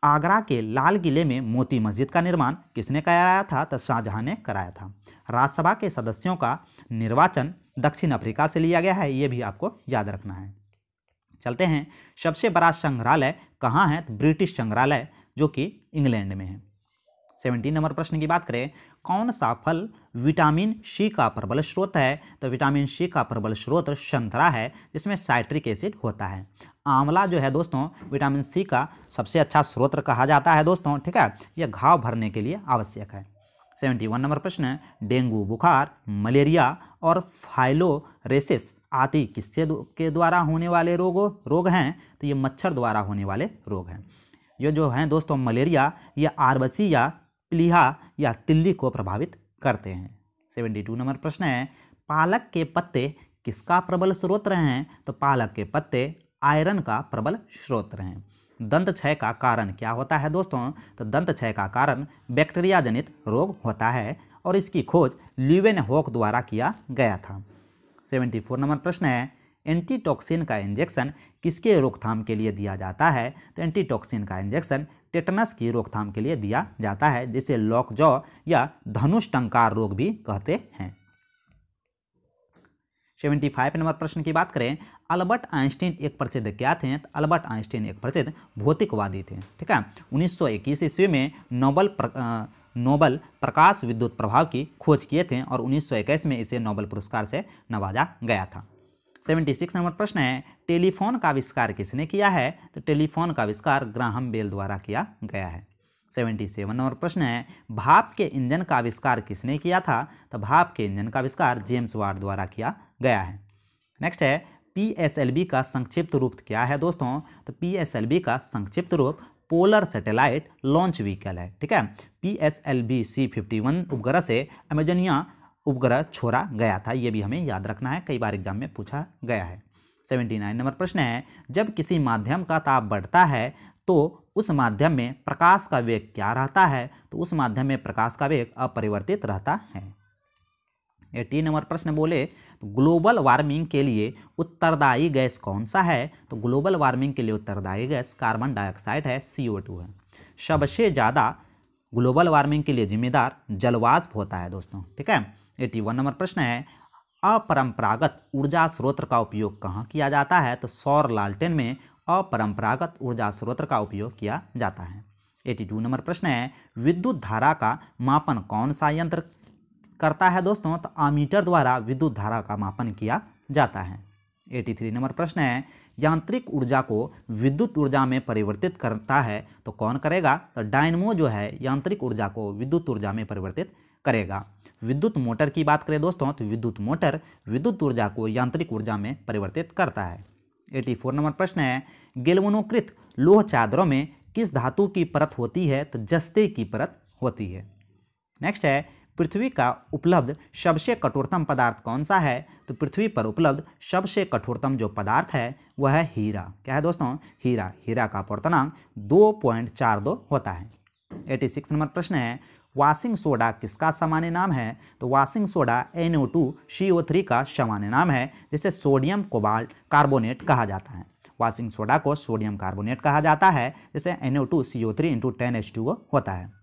आगरा के लाल किले में मोती मस्जिद का निर्माण किसने कराया था? तो शाहजहां ने कराया था। राज्यसभा के सदस्यों का निर्वाचन दक्षिण अफ्रीका से लिया गया है, ये भी आपको याद रखना है। चलते हैं, सबसे बड़ा संग्रहालय कहाँ है? तो ब्रिटिश संग्रहालय जो कि इंग्लैंड में है। 17 नंबर प्रश्न की बात करें, कौन सा फल विटामिन सी का प्रबल स्रोत है? तो विटामिन सी का प्रबल स्रोत संतरा है, जिसमें साइट्रिक एसिड होता है। आंवला जो है दोस्तों विटामिन सी का सबसे अच्छा स्रोत कहा जाता है दोस्तों। ठीक है, यह घाव भरने के लिए आवश्यक है। 71 नंबर प्रश्न, डेंगू बुखार, मलेरिया और फाइलोरेसिस आदि किससे के द्वारा होने वाले रोग हैं? तो ये मच्छर द्वारा होने वाले रोग हैं। ये जो हैं दोस्तों मलेरिया या आरबसी या प्लीहा या तिल्ली को प्रभावित करते हैं। 72 नंबर प्रश्न है, पालक के पत्ते किसका प्रबल स्रोत रहे हैं? तो पालक के पत्ते आयरन का प्रबल स्रोत रहे हैं। दंत क्षय का कारण क्या होता है दोस्तों? तो दंत क्षय का कारण बैक्टीरिया जनित रोग होता है और इसकी खोज ल्यूवेनहॉक द्वारा किया गया था। 74 नंबर प्रश्न है, एंटीटॉक्सिन का इंजेक्शन किसके रोकथाम के लिए दिया जाता है? तो एंटीटॉक्सिन का इंजेक्शन टेटनस की रोकथाम के लिए दिया जाता है, जिसे लॉकजॉ या धनुष टंकार रोग भी कहते हैं। 75 नंबर प्रश्न की बात करें, अल्बर्ट आइंस्टीन एक प्रसिद्ध क्या थे? तो अल्बर्ट आइंस्टीन एक प्रसिद्ध भौतिकवादी थे। ठीक है, 1921 ईस्वी में नोबल प्रकाश विद्युत प्रभाव की खोज किए थे और 1921 में इसे नोबेल पुरस्कार से नवाजा गया था। 76 नंबर प्रश्न है, टेलीफोन का आविष्कार किसने किया है? तो टेलीफोन का आविष्कार ग्राहम बेल द्वारा किया गया है। 77 नंबर प्रश्न है, भाप के इंजन का आविष्कार किसने किया था? तो भाप के इंजन का आविष्कार जेम्स वाट द्वारा किया गया है। नेक्स्ट है, PSLV का संक्षिप्त रूप क्या है दोस्तों? तो PSLV का संक्षिप्त रूप पोलर सैटेलाइट लॉन्च व्हीकल है। ठीक है, PSLV C-51 उपग्रह से अमेजोनिया उपग्रह छोड़ा गया था। ये भी हमें याद रखना है, कई बार एग्जाम में पूछा गया है। 79 नंबर प्रश्न है, जब किसी माध्यम का ताप बढ़ता है तो उस माध्यम में प्रकाश का वेग क्या रहता है? तो उस माध्यम में प्रकाश का वेग अपरिवर्तित रहता है। 80 नंबर प्रश्न बोले, तो ग्लोबल वार्मिंग के लिए उत्तरदायी गैस कौन सा है? तो ग्लोबल वार्मिंग के लिए उत्तरदायी गैस कार्बन डाइऑक्साइड है, CO2 है। सबसे ज़्यादा ग्लोबल वार्मिंग के लिए जिम्मेदार जलवाष्प होता है दोस्तों। ठीक है, 81 नंबर प्रश्न है, अपरंपरागत ऊर्जा स्रोत का उपयोग कहाँ किया जाता है? तो सौर लालटेन में अपरंपरागत ऊर्जा स्रोत का उपयोग किया जाता है। 82 नंबर प्रश्न है, विद्युत धारा का मापन कौन सा यंत्र करता है दोस्तों? तो अमीटर द्वारा विद्युत धारा का मापन किया जाता है। 83 नंबर प्रश्न है, यांत्रिक ऊर्जा को विद्युत ऊर्जा में परिवर्तित करता है तो कौन करेगा? तो डायनमो जो है यांत्रिक ऊर्जा को विद्युत ऊर्जा में परिवर्तित करेगा। विद्युत मोटर की बात करें दोस्तों, तो विद्युत मोटर विद्युत ऊर्जा को यांत्रिक ऊर्जा में परिवर्तित करता है। 84 नंबर प्रश्न है, गैल्वेनोकृत लोह चादरों में किस धातु की परत होती है? तो जस्ते की परत होती है। नेक्स्ट है, पृथ्वी का उपलब्ध सबसे कठोरतम पदार्थ कौन सा है? तो पृथ्वी पर उपलब्ध सबसे कठोरतम जो पदार्थ है वह है हीरा। क्या है दोस्तों? हीरा। हीरा का अपवर्तनांक 2.42 होता है। 86 नंबर प्रश्न है, वाशिंग सोडा किसका सामान्य नाम है? तो वाशिंग सोडा NO2CO3 का सामान्य नाम है, जिसे सोडियम कोबाल्ट कार्बोनेट कहा जाता है। वाशिंग सोडा को सोडियम कार्बोनेट कहा जाता है, जिसे NO2CO3 × 10H2O होता है।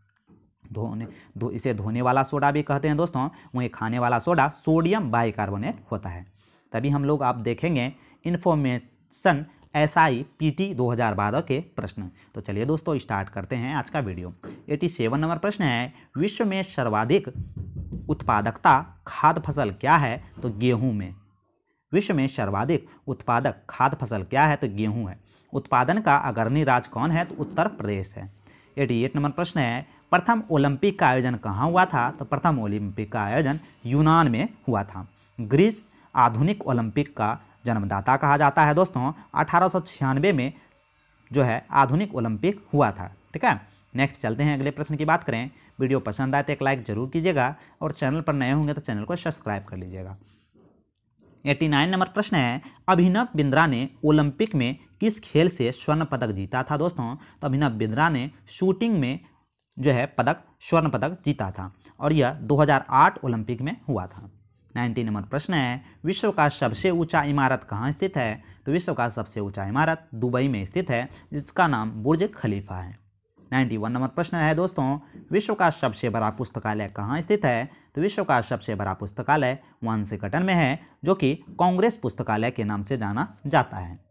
इसे धोने वाला सोडा भी कहते हैं दोस्तों। वहीं खाने वाला सोडा सोडियम बाइकार्बोनेट होता है। तभी हम लोग आप देखेंगे इन्फॉर्मेशन SIPT 2012 के प्रश्न। तो चलिए दोस्तों स्टार्ट करते हैं आज का वीडियो। 87 नंबर प्रश्न है, विश्व में सर्वाधिक उत्पादकता खाद्य फसल क्या है? तो गेहूं में। विश्व में सर्वाधिक उत्पादक खाद्य फसल क्या है? तो गेहूं है। उत्पादन का अग्रणी राज्य कौन है? तो उत्तर प्रदेश है। 88 नंबर प्रश्न है, प्रथम ओलंपिक का आयोजन कहाँ हुआ था? तो प्रथम ओलंपिक का आयोजन यूनान में हुआ था। ग्रीस आधुनिक ओलंपिक का जन्मदाता कहा जाता है दोस्तों। 1896 में जो है आधुनिक ओलंपिक हुआ था। ठीक है, नेक्स्ट चलते हैं अगले प्रश्न की बात करें। वीडियो पसंद आए तो एक लाइक जरूर कीजिएगा और चैनल पर नए होंगे तो चैनल को सब्सक्राइब कर लीजिएगा। 89 नंबर प्रश्न है, अभिनव बिंद्रा ने ओलंपिक में किस खेल से स्वर्ण पदक जीता था दोस्तों? तो अभिनव बिंद्रा ने शूटिंग में जो है स्वर्ण पदक जीता था और यह 2008 ओलंपिक में हुआ था। 90 नंबर प्रश्न है, विश्व का सबसे ऊंचा इमारत कहाँ स्थित है? तो विश्व का सबसे ऊंचा इमारत दुबई में स्थित है, जिसका नाम बुर्ज खलीफा है। 91 नंबर प्रश्न है दोस्तों, विश्व का सबसे बड़ा पुस्तकालय कहाँ स्थित है? तो विश्व का सबसे बड़ा पुस्तकालय वाशिंगटन में है, जो कि कांग्रेस पुस्तकालय के नाम से जाना जाता है।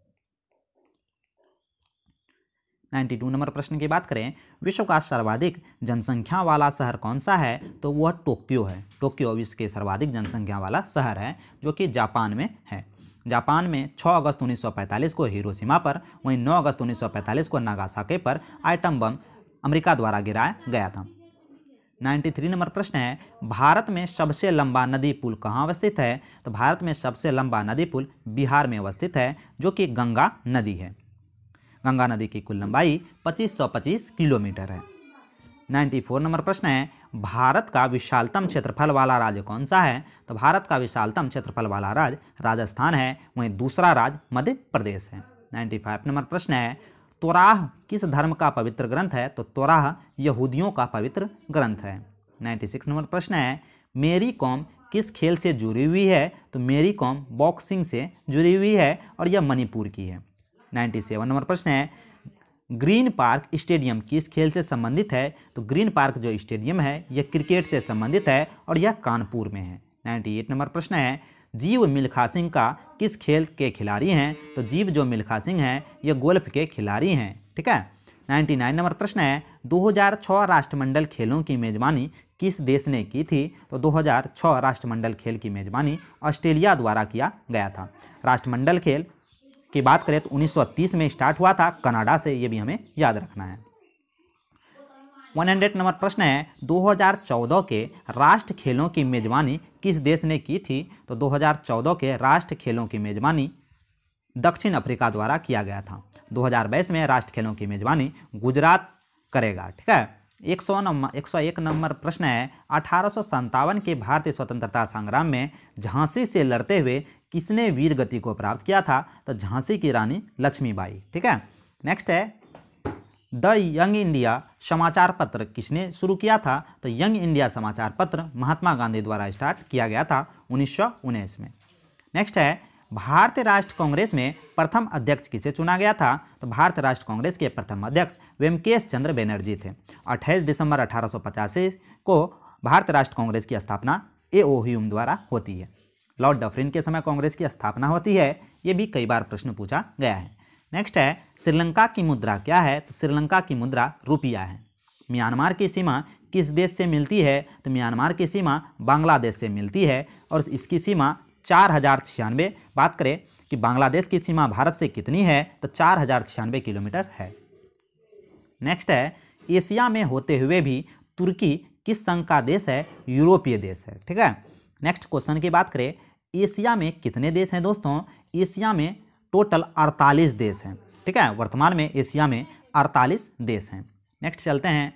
92 नंबर प्रश्न की बात करें, विश्व का सर्वाधिक जनसंख्या वाला शहर कौन सा है? तो वह टोक्यो है। टोक्यो विश्व के सर्वाधिक जनसंख्या वाला शहर है, जो कि जापान में है। जापान में 6 अगस्त 1945 को हिरोशिमा पर, वहीं 9 अगस्त 1945 को नागासाकी पर एटम बम अमेरिका द्वारा गिराया गया था। 93 नंबर प्रश्न है, भारत में सबसे लंबा नदी पुल कहाँ अवस्थित है? तो भारत में सबसे लंबा नदी पुल बिहार में अवस्थित है, जो कि गंगा नदी है। गंगा नदी की कुल लंबाई 2525 किलोमीटर है। 94 नंबर प्रश्न है, भारत का विशालतम क्षेत्रफल वाला राज्य कौन सा है? तो भारत का विशालतम क्षेत्रफल वाला राज्य राजस्थान है, वहीं दूसरा राज्य मध्य प्रदेश है। 95 नंबर प्रश्न है, तोराह किस धर्म का पवित्र ग्रंथ है? तो तोराह यहूदियों का पवित्र ग्रंथ है। 96 नंबर प्रश्न है, मेरी कॉम किस खेल से जुड़ी हुई है? तो मेरी कॉम बॉक्सिंग से जुड़ी हुई है और यह मणिपुर की है। 97 नंबर प्रश्न है, ग्रीन पार्क स्टेडियम किस खेल से संबंधित है? तो ग्रीन पार्क जो स्टेडियम है यह क्रिकेट से संबंधित है और यह कानपुर में है। 98 नंबर प्रश्न है, जीव मिल्खा सिंह का किस खेल के खिलाड़ी हैं? तो जीव जो मिल्खा सिंह हैं ये गोल्फ के खिलाड़ी हैं। ठीक है। 99 नंबर प्रश्न है, 2006 राष्ट्रमंडल खेलों की मेजबानी किस देश ने की थी? तो 2006 राष्ट्रमंडल खेल की मेजबानी ऑस्ट्रेलिया द्वारा किया गया था। राष्ट्रमंडल खेल की बात करें तो 1930 में स्टार्ट हुआ था कनाडा से, ये भी हमें याद रखना है। 100 नंबर प्रश्न है, 2014 के राष्ट्र खेलों की मेजबानी किस देश ने की थी? तो 2014 के राष्ट्र खेलों की मेजबानी दक्षिण अफ्रीका द्वारा किया गया था। 2022 में राष्ट्र खेलों की मेजबानी गुजरात करेगा। ठीक है। 101 नंबर प्रश्न है, 1857 के भारतीय स्वतंत्रता संग्राम में झांसी से लड़ते हुए किसने वीर गति को प्राप्त किया था? तो झांसी की रानी लक्ष्मीबाई। ठीक है। नेक्स्ट है, द यंग इंडिया समाचार पत्र किसने शुरू किया था? तो यंग इंडिया समाचार पत्र महात्मा गांधी द्वारा स्टार्ट किया गया था 1919 में। नेक्स्ट है, भारतीय राष्ट्र कांग्रेस में प्रथम अध्यक्ष किसे चुना गया था? तो भारतीय राष्ट्र कांग्रेस के प्रथम अध्यक्ष वेंकटेश चंद्र बनर्जी थे। 28 दिसंबर 1885 को भारतीय राष्ट्र कांग्रेस की स्थापना ए.ओ. ह्यूम द्वारा होती है। लॉर्ड डफरिन के समय कांग्रेस की स्थापना होती है, ये भी कई बार प्रश्न पूछा गया है। नेक्स्ट है, श्रीलंका की मुद्रा क्या है? तो श्रीलंका की मुद्रा रुपया है। म्यांमार की सीमा किस देश से मिलती है? तो म्यांमार की सीमा बांग्लादेश से मिलती है और इसकी सीमा 4096। बात करें कि बांग्लादेश की सीमा भारत से कितनी है? तो 4096 किलोमीटर है। नेक्स्ट है, एशिया में होते हुए भी तुर्की किस संघ का देश है? यूरोपीय देश है। ठीक है। नेक्स्ट क्वेश्चन की बात करें, एशिया में कितने देश हैं दोस्तों? एशिया में टोटल 48 देश हैं। ठीक है। वर्तमान में एशिया में 48 देश हैं। नेक्स्ट चलते हैं,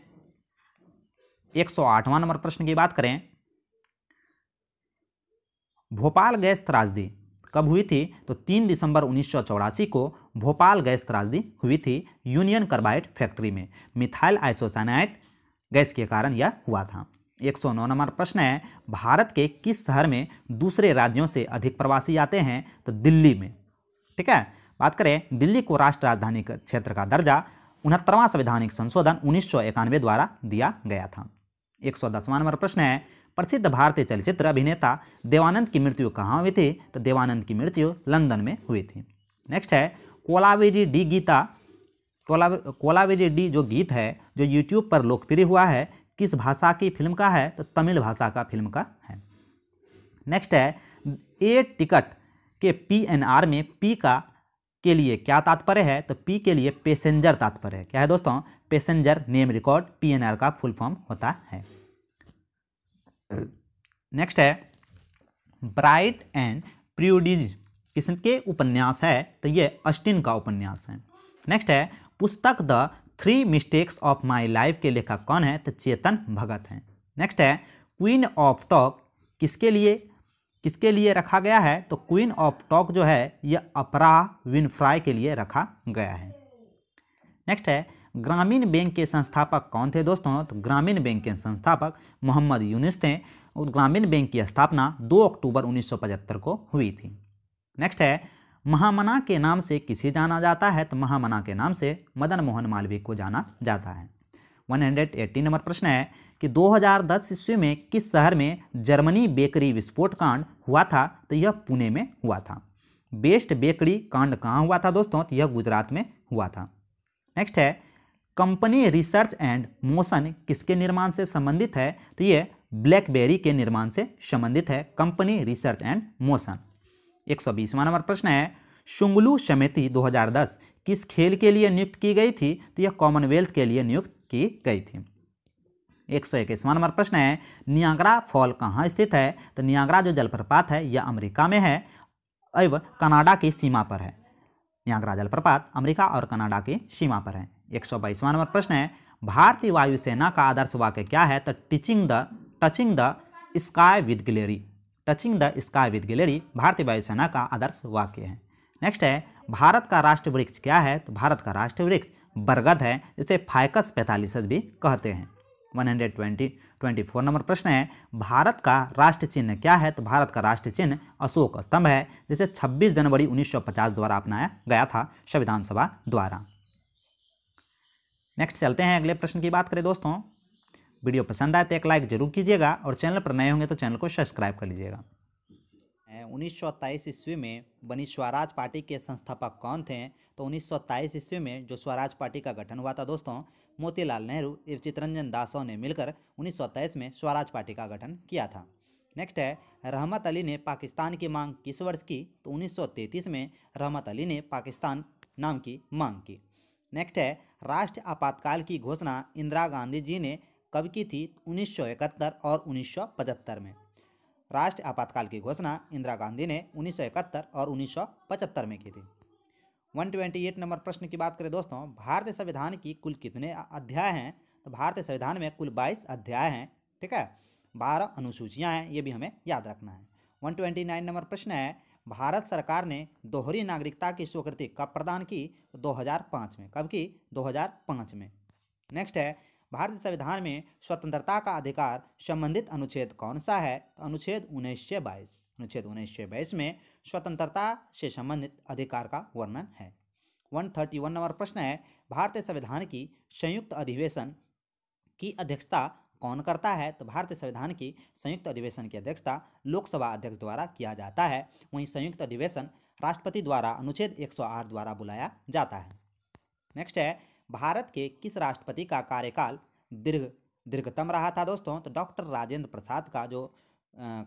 108वां नंबर प्रश्न की बात करें, भोपाल गैस त्रासदी कब हुई थी? तो 3 दिसंबर 1984 को भोपाल गैस त्रासदी हुई थी यूनियन कार्बाइड फैक्ट्री में। मिथाइल आइसोसाइनाइड गैस के कारण यह हुआ था। 109 नंबर प्रश्न है, भारत के किस शहर में दूसरे राज्यों से अधिक प्रवासी आते हैं? तो दिल्ली में। ठीक है। बात करें, दिल्ली को राष्ट्र राजधानी क्षेत्र का दर्जा 69वां संवैधानिक संशोधन 1991 द्वारा दिया गया था। 110वां नंबर प्रश्न है, प्रसिद्ध भारतीय चलचित्र अभिनेता देवानंद की मृत्यु कहाँ हुई थी? तो देवानंद की मृत्यु लंदन में हुई थी। नेक्स्ट है, कोलावेरी डी जो गीत है जो यूट्यूब पर लोकप्रिय हुआ है किस भाषा की फिल्म का है? तो तमिल भाषा का फिल्म का है। नेक्स्ट है, ए टिकट के PNR में पी का के लिए क्या तात्पर्य है? तो पी के लिए पैसेंजर तात्पर्य है। क्या है दोस्तों? पैसेंजर नेम रिकॉर्ड PNR का फुल फॉर्म होता है। नेक्स्ट है, ब्राइड एंड प्रेजुडिस किसके उपन्यास है? तो ये ऑस्टिन का उपन्यास है। नेक्स्ट है, पुस्तक the 3 mistakes of my life के लेखक कौन है? तो चेतन भगत हैं। नेक्स्ट है, क्वीन ऑफ टॉक किसके लिए रखा गया है? तो क्वीन ऑफ टॉक जो है यह अपराह विनफ्राई के लिए रखा गया है। नेक्स्ट है, ग्रामीण बैंक के संस्थापक कौन थे दोस्तों? तो ग्रामीण बैंक के संस्थापक मोहम्मद यूनुस थे और ग्रामीण बैंक की स्थापना 2 अक्टूबर 1975 को हुई थी। नेक्स्ट है, महामना के नाम से किसे जाना जाता है? तो महामना के नाम से मदन मोहन मालवीय को जाना जाता है। 180 नंबर प्रश्न है कि 2010 ईस्वी में किस शहर में जर्मनी बेकरी विस्फोट कांड हुआ था? तो यह पुणे में हुआ था। बेस्ट बेकरी कांड कहाँ हुआ था दोस्तों? तो यह गुजरात में हुआ था। नेक्स्ट है, कंपनी रिसर्च एंड मोशन किसके निर्माण से संबंधित है? तो यह ब्लैकबेरी के निर्माण से संबंधित है कंपनी रिसर्च एंड मोशन। 120वां नंबर प्रश्न है, शुंगलू समिति 2010 किस खेल के लिए नियुक्त की गई थी? तो यह कॉमनवेल्थ के लिए नियुक्त की गई थी। 121वां नंबर प्रश्न है, नियाग्रा फॉल कहाँ स्थित है? तो नियाग्रा जो जलप्रपात है यह अमेरिका में है एवं कनाडा की सीमा पर है। नियाग्रा जलप्रपात अमेरिका और कनाडा की सीमा पर है। 122वां नंबर प्रश्न है, भारतीय वायुसेना का आदर्श वाक्य क्या है? तो touching the sky with glairy. Touching the sky with glairy भारतीय वायुसेना का आदर्श वाक्य है। नेक्स्ट है, भारत का राष्ट्रीय वृक्ष क्या है? तो भारत का राष्ट्रीय वृक्ष बरगद है, जिसे फाइकस पैथालिसस भी कहते हैं। 124 नंबर प्रश्न है, भारत का राष्ट्र चिन्ह क्या है? तो भारत का राष्ट्र चिन्ह अशोक स्तंभ है, जिसे 26 जनवरी 1950 द्वारा अपनाया गया था संविधान सभा द्वारा। नेक्स्ट चलते हैं अगले प्रश्न की बात करें दोस्तों। वीडियो पसंद आए तो एक लाइक जरूर कीजिएगा और चैनल पर नए होंगे तो चैनल को सब्सक्राइब कर लीजिएगा। 1927 ईस्वी में बनी स्वराज पार्टी के संस्थापक कौन थे? तो 1927 ईस्वी में जो स्वराज पार्टी का गठन हुआ था दोस्तों, मोतीलाल नेहरू एवं चित्तरंजन दासों ने मिलकर 1927 में स्वराज पार्टी का गठन किया था। नेक्स्ट है, रहमत अली ने पाकिस्तान की मांग किस वर्ष की? तो 1933 में रहमत अली ने पाकिस्तान नाम की मांग की। नेक्स्ट है, राष्ट्रीय आपातकाल की घोषणा इंदिरा गांधी जी ने कब की थी? 1971 और 1975 में। राष्ट्रीय आपातकाल की घोषणा इंदिरा गांधी ने 1971 और 1975 में की थी। 128 नंबर प्रश्न की बात करें दोस्तों, भारतीय संविधान की कुल कितने अध्याय हैं? तो भारतीय संविधान में कुल 22 अध्याय हैं। ठीक है, 12 अनुसूचियां हैं, ये भी हमें याद रखना है। 129 नंबर प्रश्न है, भारत सरकार ने दोहरी नागरिकता की स्वीकृति कब प्रदान की? तो 2005 में। कब की? 2005 में। नेक्स्ट है, भारतीय संविधान में स्वतंत्रता का अधिकार संबंधित अनुच्छेद कौन सा है? तो अनुच्छेद 1922। अनुच्छेद 1922 में स्वतंत्रता से संबंधित अधिकार का वर्णन है। 131 नंबर प्रश्न है, भारतीय संविधान की संयुक्त अधिवेशन की अध्यक्षता कौन करता है? तो भारतीय संविधान की संयुक्त अधिवेशन की अध्यक्षता लोकसभा अध्यक्ष द्वारा किया जाता है। वहीं संयुक्त अधिवेशन राष्ट्रपति द्वारा अनुच्छेद 108 द्वारा बुलाया जाता है। नेक्स्ट है, भारत के किस राष्ट्रपति का कार्यकाल दीर्घतम रहा था दोस्तों? तो डॉक्टर राजेंद्र प्रसाद का जो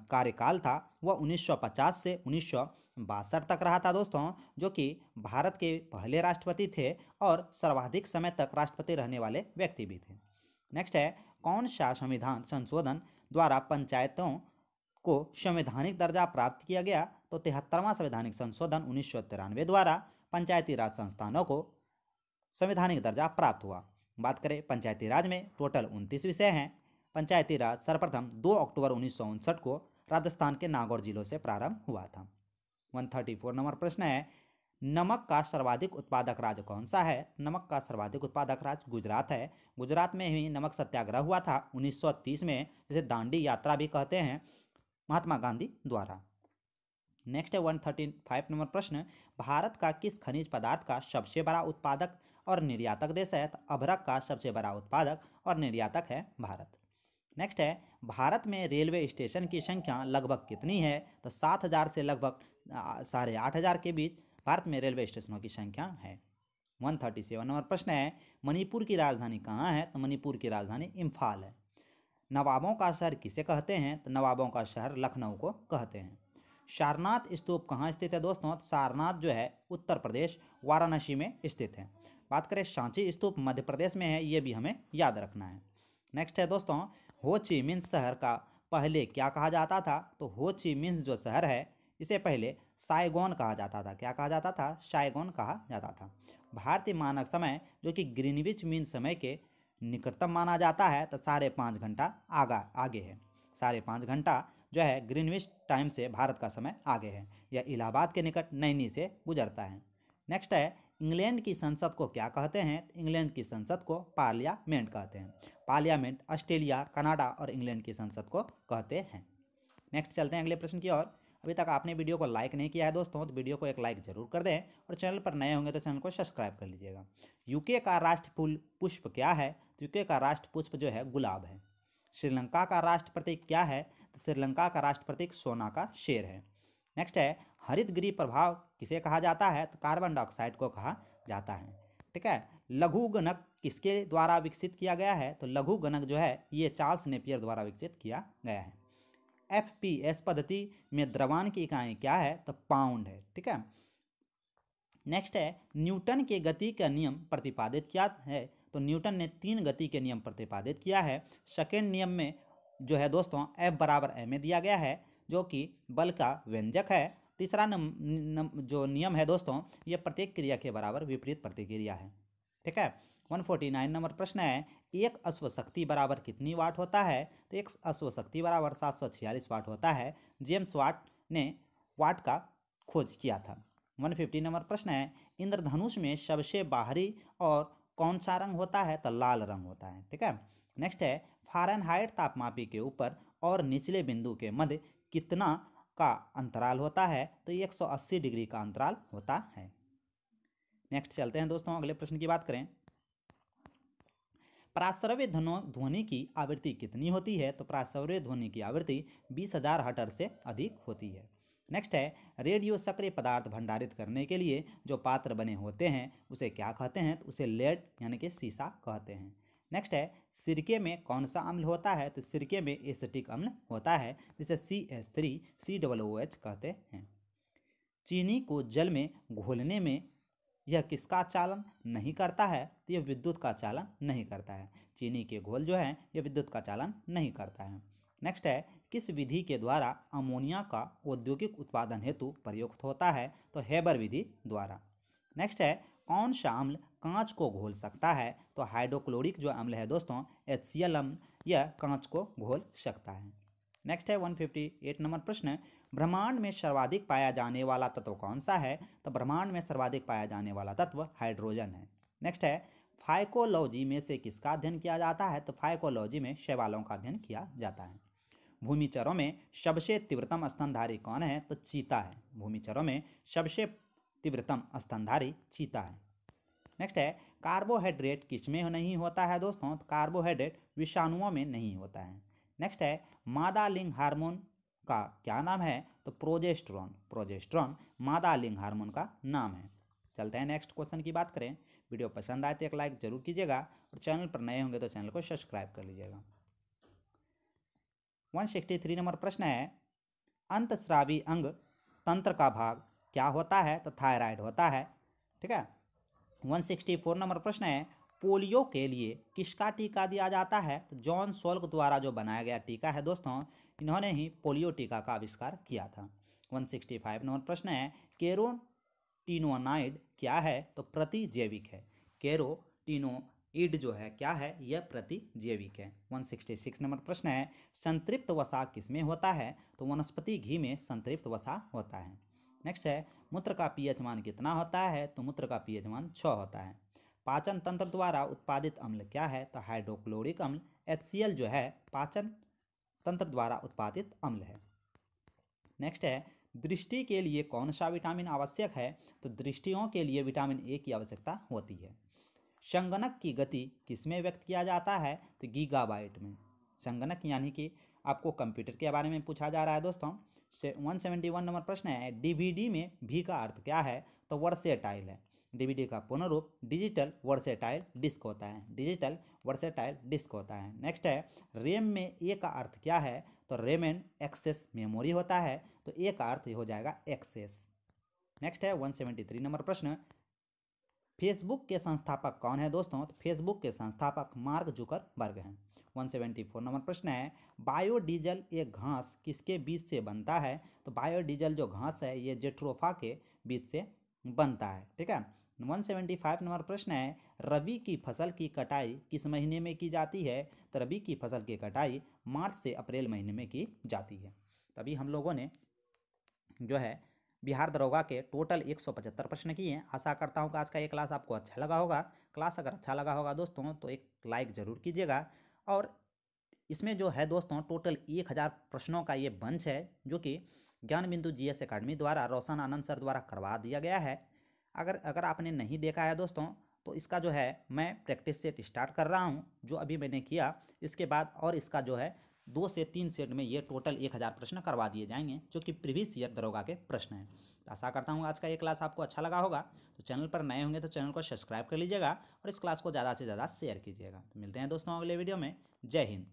कार्यकाल था वह 1950 से 1962 तक रहा था दोस्तों, जो कि भारत के पहले राष्ट्रपति थे और सर्वाधिक समय तक राष्ट्रपति रहने वाले व्यक्ति भी थे। नेक्स्ट है, कौन सा संविधान संशोधन द्वारा पंचायतों को संवैधानिक दर्जा प्राप्त किया गया? तो 73वां संवैधानिक संशोधन 1993 द्वारा पंचायती राज संस्थानों को संवैधानिक दर्जा प्राप्त हुआ। बात करें पंचायती राज में टोटल 29 विषय हैं। पंचायती राज सर्वप्रथम 2 अक्टूबर 1959 को राजस्थान के नागौर जिलों से प्रारंभ हुआ था। 134 नंबर प्रश्न है, नमक का सर्वाधिक उत्पादक राज्य कौन सा है? नमक का सर्वाधिक उत्पादक राज्य गुजरात है। गुजरात में ही नमक सत्याग्रह हुआ था 1930 में, जिसे दांडी यात्रा भी कहते हैं, महात्मा गांधी द्वारा। नेक्स्ट है 135 नंबर प्रश्न, भारत का किस खनिज पदार्थ का सबसे बड़ा उत्पादक और निर्यातक देश है? तो अभ्रक का सबसे बड़ा उत्पादक और निर्यातक है भारत। नेक्स्ट है, भारत में रेलवे स्टेशन की संख्या लगभग कितनी है? तो 7000 से लगभग 8500 के बीच भारत में रेलवे स्टेशनों की संख्या है। 137 नंबर प्रश्न है, मणिपुर की राजधानी कहाँ है? तो मणिपुर की राजधानी इम्फाल है। नवाबों का शहर किसे कहते हैं? तो नवाबों का शहर लखनऊ को कहते हैं। सारनाथ स्तूप कहाँ स्थित है दोस्तों? सारनाथ जो है उत्तर प्रदेश वाराणसी में स्थित है। बात करें सांची स्तूप मध्य प्रदेश में है, ये भी हमें याद रखना है। नेक्स्ट है दोस्तों, हो ची मिन्ह शहर का पहले क्या कहा जाता था? तो हो ची मिन्ह जो शहर है इसे पहले साइगोन कहा जाता था। क्या कहा जाता था? साइगोन कहा जाता था। भारतीय मानक समय जो कि ग्रीनविच मीन समय के निकटतम माना जाता है, तो 5.5 घंटा आगे है। 5.5 घंटा जो है ग्रीनविच टाइम से भारत का समय आगे है। यह इलाहाबाद के निकट नैनी से गुजरता है। नेक्स्ट है, इंग्लैंड की संसद को क्या कहते हैं? इंग्लैंड की संसद को पार्लियामेंट कहते हैं। पार्लियामेंट ऑस्ट्रेलिया, कनाडा और इंग्लैंड की संसद को कहते हैं। नेक्स्ट चलते हैं अगले प्रश्न की ओर। अभी तक आपने वीडियो को लाइक नहीं किया है दोस्तों, तो वीडियो को एक लाइक जरूर कर दें और चैनल पर नए होंगे तो चैनल को सब्सक्राइब कर लीजिएगा। यूके का राष्ट्र फूल पुष्प क्या है? तो यूके का राष्ट्र पुष्प जो है गुलाब है। श्रीलंका का राष्ट्र प्रतीक क्या है? तो श्रीलंका का राष्ट्र प्रतीक सोना का शेर है। नेक्स्ट है, हरित गृह प्रभाव किसे कहा जाता है? तो कार्बन डाइऑक्साइड को कहा जाता है। ठीक है, लघु गणक किसके द्वारा विकसित किया गया है? तो लघु गणक जो है ये चार्ल्स नेपियर द्वारा विकसित किया गया है। FPS पद्धति में द्रव्यमान की इकाई क्या है? तो पाउंड है। ठीक है, नेक्स्ट है, न्यूटन के गति का नियम प्रतिपादित किया है? तो न्यूटन ने 3 गति के नियम प्रतिपादित किया है। सेकेंड नियम में जो है दोस्तों F बराबर ma दिया गया है, जो कि बल का व्यंजक है। तीसरा जो नियम है दोस्तों, ये प्रत्येक क्रिया के बराबर विपरीत प्रतिक्रिया है। ठीक है, 149 नंबर प्रश्न है, एक अश्व शक्ति बराबर कितनी वाट होता है? तो एक अश्व शक्ति बराबर 746 वाट होता है। जेम्स वाट ने वाट का खोज किया था। 150 नंबर प्रश्न है, इंद्रधनुष में सबसे बाहरी और कौन सा रंग होता है? तो लाल रंग होता है। ठीक है, नेक्स्ट है, फ़ारेनहाइट तापमापी के ऊपर और निचले बिंदु के मध्य कितना का अंतराल होता है? तो 180 डिग्री का अंतराल होता है। नेक्स्ट चलते हैं दोस्तों अगले प्रश्न की बात करें। प्राश्रव्य ध्वनि की आवृत्ति कितनी होती है? तो प्राश्रव्य ध्वनि की आवृत्ति 20,000 हर्ट्ज से अधिक होती है। नेक्स्ट है, रेडियो सक्रिय पदार्थ भंडारित करने के लिए जो पात्र बने होते हैं उसे क्या कहते हैं? तो उसे लेड यानी कि सीसा कहते हैं। नेक्स्ट है, सिरके में कौन सा अम्ल होता है? तो सिरके में एसिटिक अम्ल होता है जिसे CH3COOH कहते हैं। चीनी को जल में घोलने में यह किसका चालन नहीं करता है? तो यह विद्युत का चालन नहीं करता है। चीनी के घोल जो है यह विद्युत का चालन नहीं करता है। नेक्स्ट है, किस विधि के द्वारा अमोनिया का औद्योगिक उत्पादन हेतु प्रयुक्त होता है? तो हेबर विधि द्वारा। नेक्स्ट है, कौन सा अम्ल कांच को घोल सकता है? तो हाइड्रोक्लोरिक जो अम्ल है दोस्तों HCl अम्ल यह कांच को घोल सकता है। नेक्स्ट है 158 नंबर प्रश्न, ब्रह्मांड में सर्वाधिक पाया जाने वाला तत्व कौन सा है? तो ब्रह्मांड में सर्वाधिक पाया जाने वाला तत्व हाइड्रोजन है। नेक्स्ट है, फाइकोलॉजी में से किसका अध्ययन किया जाता है? तो फाइकोलॉजी में शैवालों का अध्ययन किया जाता है। भूमिचरों में सबसे तीव्रतम स्तनधारी कौन है? तो चीता है। भूमिचरों में सबसे तीव्रतम स्तनधारी चीता है। नेक्स्ट है, कार्बोहाइड्रेट किसमें नहीं होता है दोस्तों? तो कार्बोहाइड्रेट विषाणुओं में नहीं होता है। नेक्स्ट है, मादा लिंग हार्मोन का क्या नाम है? तो प्रोजेस्टेरॉन। प्रोजेस्टेरॉन मादा लिंग हार्मोन का नाम है। चलते हैं नेक्स्ट क्वेश्चन की बात करें। वीडियो पसंद आए तो एक लाइक जरूर कीजिएगा और चैनल पर नए होंगे तो चैनल को सब्सक्राइब कर लीजिएगा। 163 नंबर प्रश्न है, अंतस्रावी अंग तंत्र का भाग क्या होता है? तो थायराइड होता है। ठीक है। 164 नंबर प्रश्न है, पोलियो के लिए किसका टीका दिया जाता है? तो जॉन सोल्क द्वारा जो बनाया गया टीका है दोस्तों, इन्होंने ही पोलियो टीका का आविष्कार किया था। 165 नंबर प्रश्न है, कैरोटीनोइड क्या है? तो प्रतिजैविक है। कैरोटीनोइड जो है क्या है? यह प्रतिजैविक है। 166 नंबर प्रश्न है, संतृप्त वसा किसमें होता है? तो वनस्पति घी में संतृप्त वसा होता है। नेक्स्ट है, मूत्र का pH मान कितना होता है? तो मूत्र का pH मान 6 होता है। पाचन तंत्र द्वारा उत्पादित अम्ल क्या है? तो हाइड्रोक्लोरिक अम्ल HCl जो है पाचन तंत्र द्वारा उत्पादित अम्ल है। नेक्स्ट है, दृष्टि के लिए कौन सा विटामिन आवश्यक है? तो दृष्टियों के लिए विटामिन A की आवश्यकता होती है। संगणक की गति किसमें व्यक्त किया जाता है? तो गीगाबाइट में। संगणक यानी कि आपको कंप्यूटर के बारे में पूछा जा रहा है दोस्तों। 171 नंबर प्रश्न है, DVD में V का अर्थ क्या है? तो वर्सेटाइल है। DVD का पूर्ण रूप डिजिटल वर्सेटाइल डिस्क होता है। डिजिटल वर्सेटाइल डिस्क होता है। नेक्स्ट है, रैम में A का अर्थ क्या है? तो रैम एंड एक्सेस मेमोरी होता है। तो A का अर्थ हो जाएगा एक्सेस। नेक्स्ट है 173 नंबर प्रश्न, फेसबुक के संस्थापक कौन है दोस्तों? तो फेसबुक के संस्थापक मार्क जुकरबर्ग हैं। 174 नंबर प्रश्न है, बायोडीजल एक घास किसके बीज से बनता है? तो बायोडीजल जो घास है ये जेट्रोफा के बीज से बनता है। ठीक है। 175 नंबर प्रश्न है, रबी की फसल की कटाई किस महीने में की जाती है? तो रबी की फसल की कटाई मार्च से अप्रैल महीने में की जाती है। तभी हम लोगों ने जो है बिहार दरोगा के टोटल 175 प्रश्न किए हैं। आशा करता हूँ कि आज का ये क्लास आपको अच्छा लगा होगा। क्लास अगर अच्छा लगा होगा दोस्तों तो एक लाइक ज़रूर कीजिएगा। और इसमें जो है दोस्तों टोटल 1000 प्रश्नों का ये बंच है जो कि ज्ञान बिंदु GS एकेडमी द्वारा रोशन आनंद सर द्वारा करवा दिया गया है। अगर आपने नहीं देखा है दोस्तों तो इसका जो है मैं प्रैक्टिस सेट स्टार्ट कर रहा हूँ जो अभी मैंने किया। इसके बाद और इसका जो है 2 से 3 सेट में ये टोटल 1000 प्रश्न करवा दिए जाएंगे जो कि प्रीवियस ईयर दरोगा के प्रश्न हैं। तो आशा करता हूँ आज का ये क्लास आपको अच्छा लगा होगा। तो चैनल पर नए होंगे तो चैनल को सब्सक्राइब कर लीजिएगा और इस क्लास को ज़्यादा से ज़्यादा शेयर कीजिएगा। तो मिलते हैं दोस्तों अगले वीडियो में। जय हिंद।